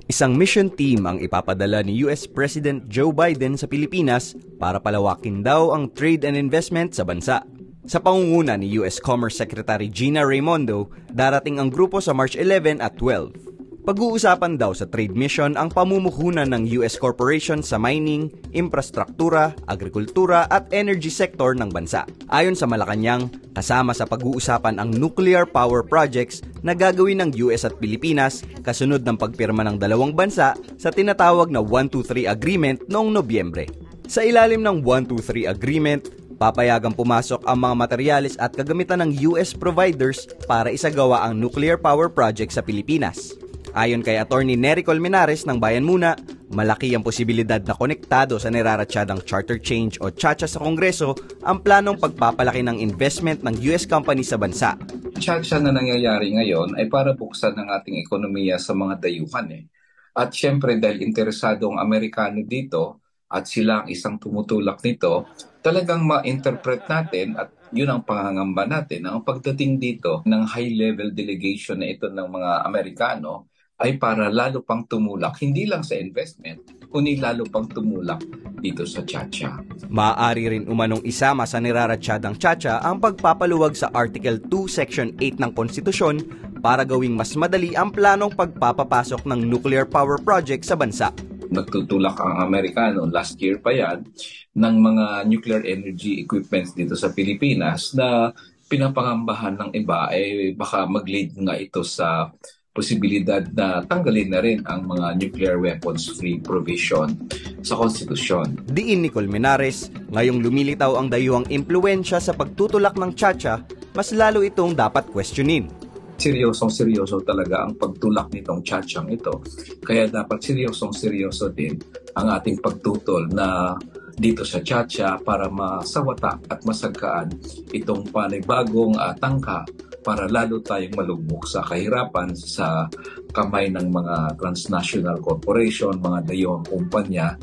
Isang mission team ang ipapadala ni US President Joe Biden sa Pilipinas para palawakin daw ang trade and investment sa bansa. Sa pangunguna ni US Commerce Secretary Gina Raimondo, darating ang grupo sa March 11 at 12. Pag-uusapan daw sa trade mission ang pamumuhunan ng US corporation sa mining, infrastruktura, agrikultura at energy sector ng bansa. Ayon sa Malacanang, kasama sa pag-uusapan ang nuclear power projects na gagawin ng US at Pilipinas kasunod ng pagpirma ng dalawang bansa sa tinatawag na 123 Agreement noong Nobyembre. Sa ilalim ng 123 Agreement, papayagang pumasok ang mga materyales at kagamitan ng US providers para isagawa ang nuclear power project sa Pilipinas. Ayon kay Attorney Nery Colmenares ng Bayan Muna, malaki ang posibilidad na konektado sa niraratsyadang charter change o CHACHA sa Kongreso ang planong pagpapalaki ng investment ng US company sa bansa. CHACHA na nangyayari ngayon ay para buksan ng ating ekonomiya sa mga dayuhan. At syempre dahil interesado ang Amerikano dito at sila ang isang tumutulak nito, talagang ma-interpret natin at yun ang pangangamba natin. Ang pagdating dito ng high-level delegation na ito ng mga Amerikano ay para lalo pang tumulak, hindi lang sa investment, kundi lalo pang tumulak dito sa CHACHA. Maaari rin umanong isama sa niraratsyadang CHACHA ang pagpapaluwag sa Article 2, Section 8 ng Konstitusyon para gawing mas madali ang planong pagpapapasok ng nuclear power project sa bansa. Nagtutulak ang Amerikano, last year pa yan, ng mga nuclear energy equipments dito sa Pilipinas na pinapangambahan ng iba ay baka mag-lead nga ito sa posibilidad na tanggalin na rin ang mga nuclear weapons-free provision sa konstitusyon. Diin ni Colmenares, ngayong lumilitaw ang dayuhang impluensya sa pagtutulak ng CHACHA, mas lalo itong dapat questionin. Seryosong-seryoso talaga ang pagtulak nitong CHACHA ito. Kaya dapat seryosong-seryoso din ang ating pagtutol na dito sa CHACHA para masawata at masagkaan itong panibagong tangka para lalo tayong malugmok sa kahirapan sa kamay ng mga transnational corporation, mga dayuhang kumpanya